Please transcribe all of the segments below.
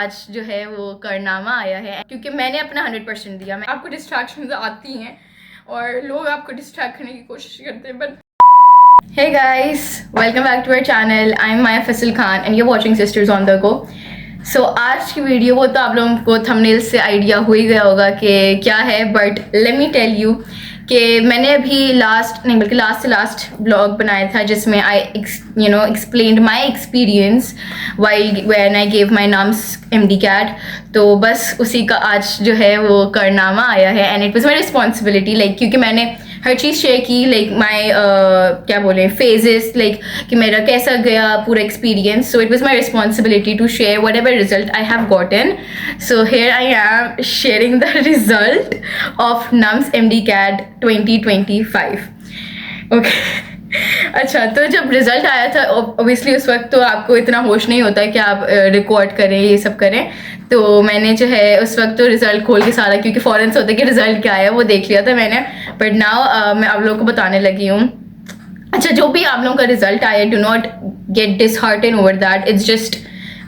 आज जो है वो करनामा आया है क्योंकि मैंने अपना 100% दिया। मैं आपको डिस्ट्रैक्शन आती हैं और लोग आपको डिस्ट्रैक्ट करने की कोशिश करते हैं, but hey guys, welcome back to our channel. I am Maya Faisal Khan and you are watching Sisters on the Go. So आज की वीडियो वो तो आप लोगों को थंबनेल से आइडिया हो ही गया होगा कि क्या है, but let me tell you कि मैंने अभी लास्ट से लास्ट ब्लॉग बनाया था जिसमें I explained my experience while when I gave my NUMS MD CAT। तो बस उसी का आज जो है वो करनामा आया है and it was my responsibility, like क्योंकि मैंने हर चीज़ शेयर की, लाइक माई क्या बोले फेजेस, लाइक कि मेरा कैसा गया पूरा experience. So it was my responsibility to share whatever result I have gotten. So here I am sharing the result of NUMS MD CAT 2025। Okay अच्छा, तो जब रिजल्ट आया था ओबियसली उस वक्त तो आपको इतना होश नहीं होता है कि आप रिकॉर्ड करें, ये सब करें। तो मैंने जो है उस वक्त तो रिजल्ट खोल के सारा, क्योंकि फ़ौरन से होता है कि रिजल्ट क्या आया, वो देख लिया था मैंने। बट नाउ मैं आप लोगों को बताने लगी हूँ। अच्छा, जो भी आप लोगों का रिजल्ट आया, do not gate dishearten over that, it's just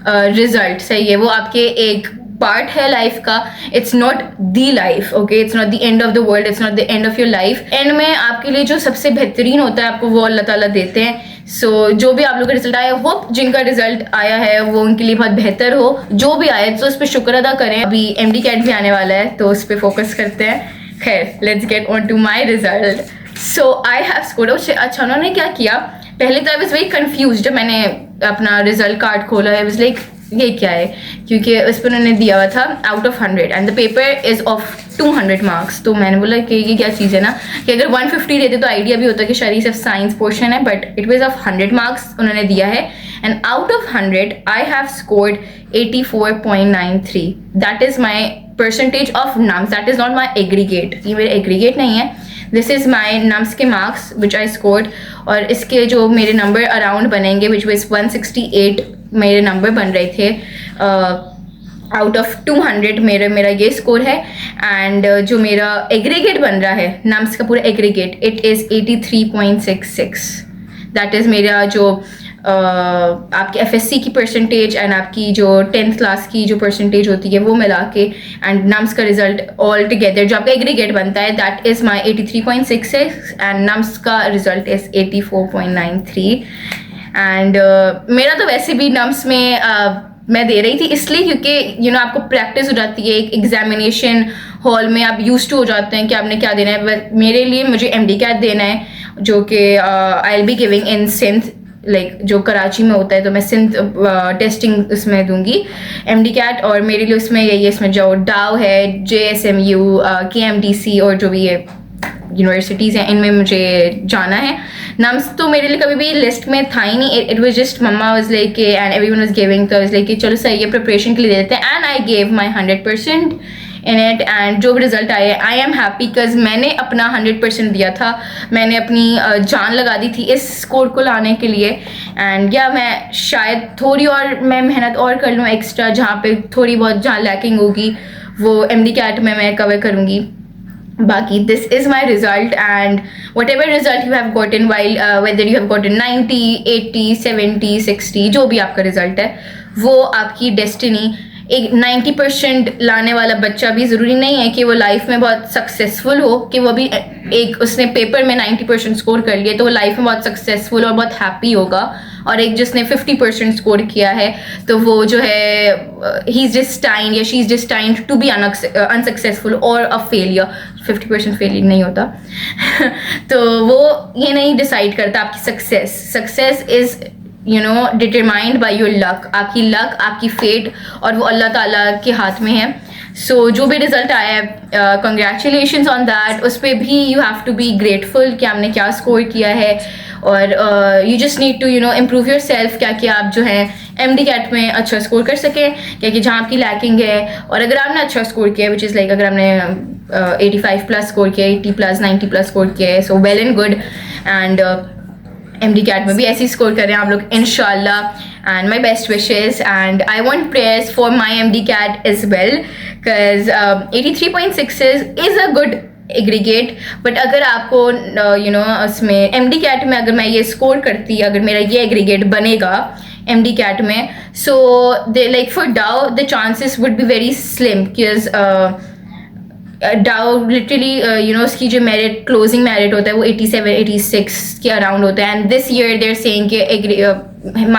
result, सही है। वो आपके एक पार्ट है लाइफ का, it's not the life, okay, it's not the end of the world, it's not the end of your life. And में आपके लिए जो सबसे बेहतरीन होता है आपको वो अल्लाह ताला देते हैं। सो जो भी आप लोगों का रिजल्ट आया, होप जिनका रिजल्ट आया है वो उनके लिए बहुत बेहतर हो। जो भी आया तो उस पर शुक्र अदा करें। अभी MD CAT भी आने वाला है तो उस पर फोकस करते हैं। खैर, let's get on to my result. So I have scored. अच्छा, उन्होंने क्या किया, पहले तो आई वॉज वेरी कन्फ्यूज जब मैंने अपना रिजल्ट कार्ड खोला है। वाज लाइक ये क्या है, क्योंकि उस पर उन्होंने दिया हुआ था out of 100 and the paper is of 200 marks. तो मैंने बोला कि ये क्या चीज़ है ना, कि अगर 150 देते तो आइडिया भी होता कि शायद ये सिर्फ साइंस पोर्शन है, but it was of 100 marks उन्होंने दिया है। And out of 100 I have scored 84.93। That is my percentage of NUMS, that is not my aggregate, ये मेरे एग्रीगेट नहीं है। दिस इज़ माई NUMS के मार्क्स विच आई स्कोर्ड। और इसके जो मेरे नंबर अराउंड बनेंगे विच वाज 168 मेरे नंबर बन रहे थे आउट ऑफ 200, मेरा ये स्कोर है। एंड जो मेरा एग्रीगेट बन रहा है NUMS का पूरा aggregate, it is 83.66। That is मेरा जो आपके FSC की परसेंटेज एंड आपकी जो 10th क्लास की जो परसेंटेज होती है वो मिला के, एंड NUMS का रिजल्ट ऑल टुगेदर जो आपका एग्रीगेट बनता है, that is my 83.66 and NUMS का रिजल्ट इज़ 84.93। एंड मेरा तो वैसे भी NUMS में मैं दे रही थी इसलिए क्योंकि आपको प्रैक्टिस हो जाती है। एक एग्जामिनेशन हॉल में आप यूज टू हो जाते हैं कि आपने क्या देना है। मेरे लिए मुझे MD CAT देना है जो कि I will be giving in Sindh, like जो कराची में होता है, तो मैं सिंध टेस्टिंग उसमें दूंगी MD CAT। और मेरे लिए उसमें यही है, इसमें जो डाव है, JSMU, KMDC और जो भी ये यूनिवर्सिटीज़ हैं इनमें मुझे जाना है। NUMS तो मेरे लिए कभी भी लिस्ट में था ही नहीं। It was just mama was like and everyone was giving, तो वाज लाइक चलो सही है, प्रिपरेशन के लिए दे देते हैं। And I gave my 100% in it. And जो भी रिजल्ट आया, आई एम हैप्पी बिकॉज मैंने अपना 100% दिया था। मैंने अपनी जान लगा दी थी इस स्कोर को लाने के लिए। एंड या मैं शायद थोड़ी और मैं मेहनत और कर लूँ एक्स्ट्रा, जहाँ पे थोड़ी बहुत जहाँ लैकिंग होगी वो MD CAT में मैं कवर करूँगी। बाकी this is my result and what ever result you have gotten while, whether you have gotten 90, 80, 70, 60, जो भी आपका रिजल्ट है वो आपकी डेस्टिनी। एक 90% लाने वाला बच्चा भी ज़रूरी नहीं है कि वो लाइफ में बहुत सक्सेसफुल हो, कि वो भी एक उसने पेपर में 90% स्कोर कर लिया तो वो लाइफ में बहुत सक्सेसफुल और बहुत हैप्पी होगा। और एक जिसने 50% स्कोर किया है तो वो जो है ही इज़ डिस्टाइंड या she is destined to be unsuccessful और अ फेलियर। 50% फेलियर नहीं होता तो वो ये नहीं डिसाइड करता आपकी success is determined by your luck. आपकी लक, आपकी फेट, और वो अल्लाह ताला के हाथ में है। सो जो भी रिजल्ट आया है, कंग्रेचुलेशंस ऑन दैट। उस पर भी you have to be grateful कि आपने क्या स्कोर किया है। और you just need to improve yourself, क्या कि आप जो है MD CAT में अच्छा स्कोर कर सकें, क्या कि जहाँ आपकी लैकिंग है। और अगर आपने अच्छा स्कोर किया विच इज़ लाइक अगर आपने 85+ स्कोर किया, 80+, 90+ स्कोर किया है, so well and good. And MD CAT में भी ऐसे ही स्कोर करें आप लोग इंशाल्लाह। And my best wishes and I want prayers for my MD CAT as well, because 83.66 is a good aggregate. But अगर आपको उसमें MD CAT में अगर मैं ये स्कोर करती, अगर मेरा ये एग्रीगेट बनेगा MD CAT में. So they like for Dow the chances would be very slim because Dow literally उसकी जो मेरिट क्लोजिंग मेरिट होता है वो 87-86 के अराउंड होता है. And this year they're saying कि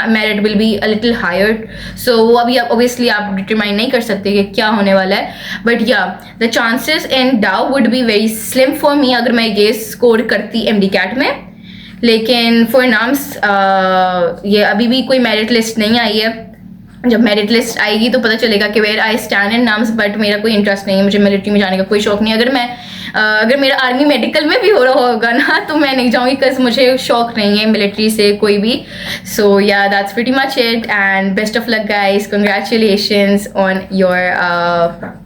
merit will be a little higher. So वो अभी ऑब्वियसली आप डिटरमाइन नहीं कर सकते कि क्या होने वाला है. बट या the chances in Dow would be very slim for me अगर मैं ये स्कोर करती MD CAT में. लेकिन फॉर नाम्स ये अभी भी कोई मेरिट लिस्ट नहीं आई है. जब मेरिट लिस्ट आएगी तो पता चलेगा कि where I stand in NUMS. But मेरा कोई इंटरेस्ट नहीं है, मुझे मिलिट्री में जाने का कोई शौक नहीं है. अगर मेरा आर्मी मेडिकल में भी हो रहा होगा ना तो मैं नहीं जाऊँगी बिकॉज मुझे शौक नहीं है मिलिट्री से कोई भी. सो yeah that's pretty much it and best of luck guys. Congratulations on your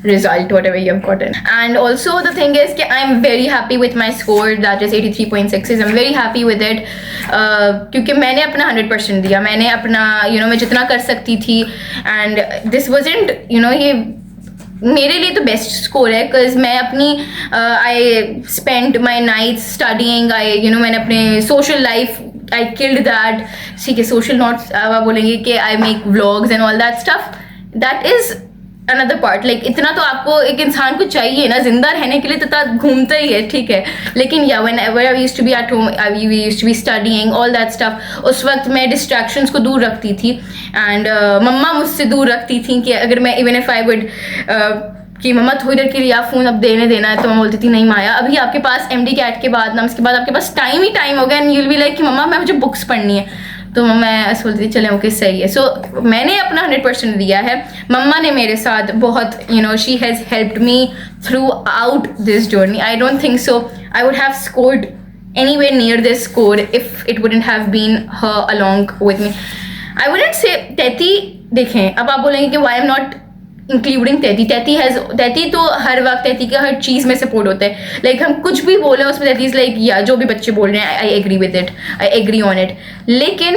result whatever you have gotten. And also the thing is कि I'm very happy with my score that is 83.6. I'm very happy with it क्योंकि मैंने अपना 100% दिया. मैंने अपना मैं जितना कर सकती थी. and this wasn't ये मेरे लिए तो बेस्ट स्कोर है बिकॉज मैं अपनी I spend my nights studying. मैंने अपने social life I killed that. ठीक है, सोशल नॉट बोलेंगे कि I make vlogs and all that stuff. That is another part. Like इतना तो आपको एक इंसान को चाहिए ना जिंदा रहने के लिए, तो घूमता ही है. ठीक है, लेकिन या whenever I used to be at home, I used to be studying all that stuff. उस वक्त मैं डिस्ट्रैक्शंस को दूर रखती थी. एंड मम्मा मुझसे दूर रखती थी कि अगर मैं इवन इफ आई वुड कि मम्मा थोड़ी देर के लिए आप फ़ोन अब देना है, तो मैं बोलती थी नहीं माया अभी आपके पास MD CAT के बाद उसके बाद आपके पास टाइम ही टाइम हो गया. And you will be like कि मम्मा मैं मुझे बुक्स पढ़नी है. तो मैं ऐसे बोलती थी चले ओके सही है. सो मैंने अपना 100% दिया है. मम्मा ने मेरे साथ बहुत she has helped me through out this journey. I don't think so I would have scored anywhere near this score if it wouldn't have been her along with me. I wouldn't say तैती देखें अब आप बोलेंगे कि why I'm not including तैती तो हर वक्त तैती का हर चीज़ में support होता है. लाइक हम कुछ भी बोले उसमें तैती इज लाइक या जो भी बच्चे बोल रहे हैं I agree with it, I agree on it. लेकिन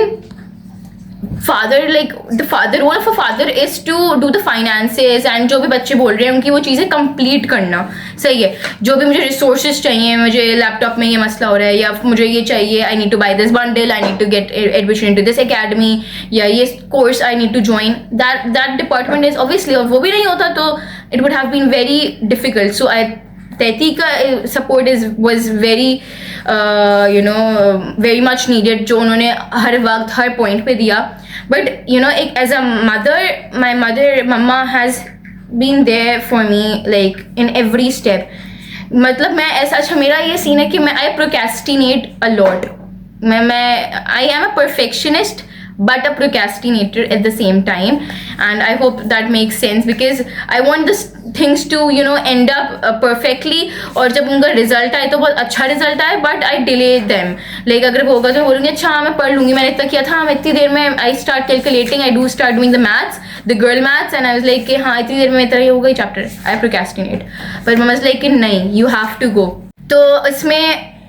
father like the father role of a father is to do the finances and जो भी बच्चे बोल रहे हैं उनकी वो चीज़ें कंप्लीट करना. सही है, जो भी मुझे रिसोर्सेज चाहिए, मुझे लैपटॉप में ये मसला हो रहा है या मुझे ये चाहिए, I need to buy this bundle, I need to get admission into this academy या ये course I need to join, that department is obviously. और वो भी नहीं होता तो it would have been very difficult. So I तैती का support was very very much needed जो उन्होंने हर वक्त हर पॉइंट पे दिया. बट एक as a mother my mother mama has been there for me like in every step. मतलब मैं ऐसा अच्छा मेरा ये सीन है कि मैं आई प्रोकेस्टिनेट अ लॉट. मैं I am a perfectionist but a procrastinator at the same time, and I hope that makes sense because I want this things to end up perfectly. और जब उनका रिजल्ट आए तो बहुत अच्छा रिजल्ट आए, but I delay them. Like अगर वो होगा तो बोलूँगी अच्छा हाँ मैं पढ़ लूँगी, मैंने इतना किया था, मैं इतनी देर में I start calculating, I do start doing the maths, the girl maths, and I was like कि हाँ इतनी देर में इतना ये होगा chapter. I procrastinate. But mama was like कि नहीं यू हैव टू गो. तो इसमें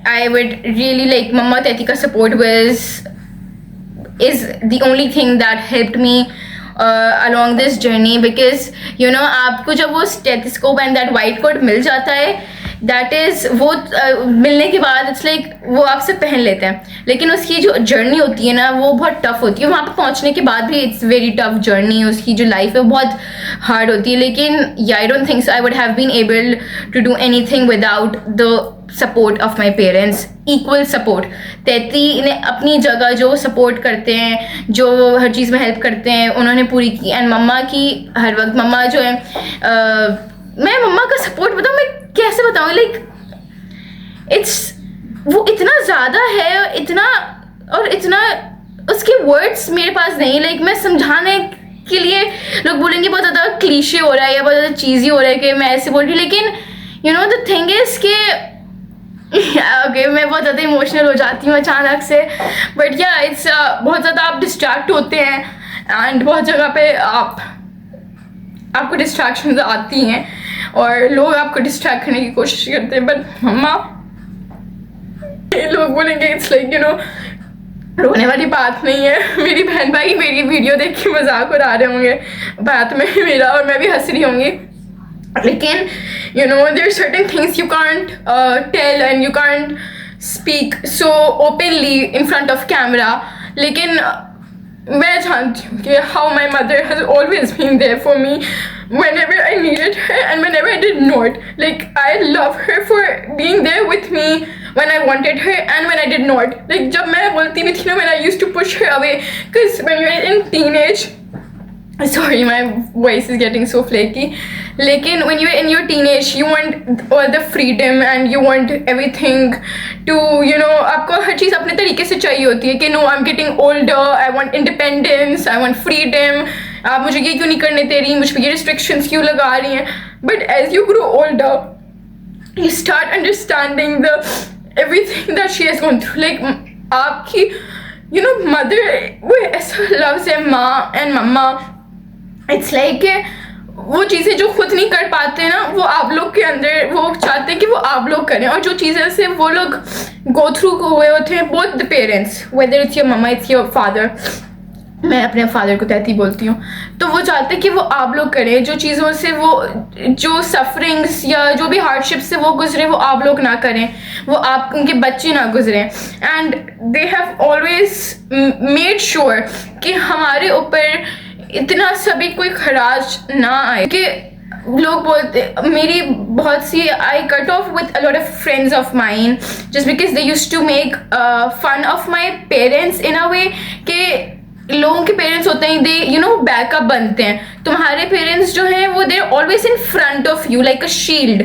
I would really like mama तैती का support is the only thing that helped me along this journey because आपको जब वो stethoscope and that white coat मिल जाता है दैट इज़ वो मिलने के बाद इट्स लाइक वो आपसे पहन लेते हैं. लेकिन उसकी जो जर्नी होती है ना वो बहुत टफ होती है. वहाँ पर पहुँचने के बाद भी इट्स वेरी टफ जर्नी. उसकी जो लाइफ है वो बहुत हार्ड होती है. लेकिन I don't think so I would have been able to do anything without the support of my parents. Equal support. तैती ने अपनी जगह जो सपोर्ट करते हैं, जो हर चीज़ में हेल्प करते हैं, उन्होंने पूरी की. एंड मम्मा की हर वक्त मम्मा जो है मैं मम्मा का सपोर्ट बताऊँ मैं कैसे बताऊँ लाइक इट्स वो इतना ज़्यादा है, इतना और इतना उसके वर्ड्स मेरे पास नहीं. लाइक मैं समझाने के लिए लोग बोलेंगे बहुत ज़्यादा क्लीशे हो रहा है या बहुत ज़्यादा चीज़ी हो रहा है कि मैं ऐसे बोल रही हूँ. लेकिन द थिंग इज़ के ओके मैं बहुत ज़्यादा इमोशनल हो जाती हूँ अचानक से. बट या इट्स बहुत ज़्यादा आप डिस्ट्रैक्ट होते हैं एंड बहुत जगह पे आपको डिस्ट्रैक्शन आती हैं और लोग आपको डिस्ट्रैक्ट करने की कोशिश करते हैं. बट मम्मा लोग बोलेंगे इट्स लाइक रोने वाली बात नहीं है. मेरी बहन भाई मेरी वीडियो देख के मजाक उड़ा रहे होंगे बात में मेरा और मैं भी हंस रही होंगी. लेकिन there are certain things you can't tell and you can't speak so openly in front of camera. लेकिन मैं जानती हूँ कि how my mother has always been there for me whenever I needed her and whenever I did not. Like, I love her for being there with me when I wanted her and when I did not. Like, जब मैं बोलती भी थी ना, when I used to push her away, because when you're in teenage, sorry my voice is getting so flaky, लेकिन when you're in your teenage you want all the freedom and you want everything to, you know, आपको हर चीज़ अपने तरीके से चाहिए होती है कि no I'm getting older, I want independence, I want freedom, आप मुझे ये क्यों नहीं करने दे रही, मुझ पर ये restrictions क्यों लगा रही हैं. But as you grow older you start understanding the everything that she has gone through. Like, आपकी, you know, mother वो ऐसा loves है माँ and मम्मा. इट्स लाइक वो चीज़ें जो खुद नहीं कर पाते ना, वो आप लोग के अंदर वो चाहते हैं कि वो आप लोग करें. और जो चीज़ें से वो लोग गो थ्रू हुए होते हैं, both the parents, whether it's your mama it's your father, मैं अपने फादर को तहती बोलती हूँ, तो वो चाहते हैं कि वो आप लोग करें. जो चीज़ों से वो, जो सफरिंग्स या जो भी हार्डशिप से वो गुजरे, वो आप लोग ना करें, वो आप उनके बच्चे ना गुजरें. And they have always made sure कि हमारे ऊपर इतना सभी कोई खराज ना आए. कि लोग बोलते, मेरी बहुत सी, I cut off with a lot of friends of mine just because they used to make fun of my parents in a way कि लोगों के पेरेंट्स होते हैं, दे यू नो बैकअप बनते हैं. तुम्हारे पेरेंट्स जो हैं वो they are always in front of you like a shield.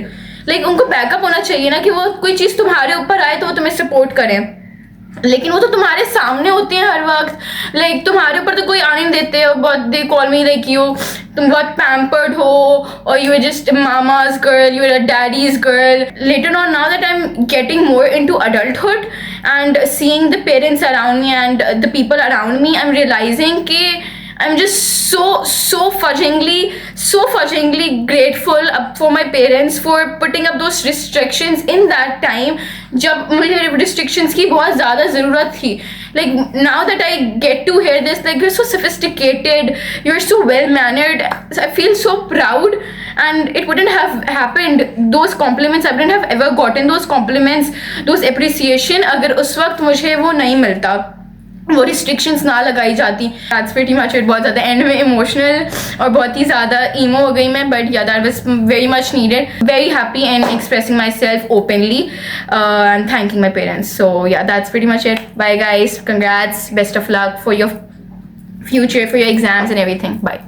Like उनको बैकअप होना चाहिए ना, कि वो कोई चीज़ तुम्हारे ऊपर आए तो वो तुम्हें सपोर्ट करें, लेकिन वो तो तुम्हारे सामने होते हैं हर वक्त. लाइक तुम्हारे ऊपर तो कोई आने नहीं देते. बहुत, they call me like you, तुम बहुत पैम्पर्ड हो, और you are just mama's girl, you are a daddy's girl. Later on, now that I am getting more into adulthood and seeing the parents around me and the people around me, I'm realizing कि I'm just so fudgingly grateful for my parents for putting up those restrictions in that time जब मुझे restrictions की बहुत ज़्यादा ज़रूरत थी. Like, now that I get to hear this, like, you're so sophisticated, you're so well mannered, I feel so proud. And it wouldn't have happened, those compliments, I wouldn't have ever gotten those compliments, those appreciation, अगर उस वक्त मुझे वो नहीं मिलता, वो restrictions ना लगाई जाती. That's pretty much it. बहुत ज़्यादा एंड में इमोशनल और बहुत ही ज़्यादा ईमो हो गई मैं, but yeah that was very much needed. Very happy and expressing myself openly and thanking my parents. So yeah that's pretty much it. Bye guys, congrats, best of luck for your future, for your exams and everything. Bye.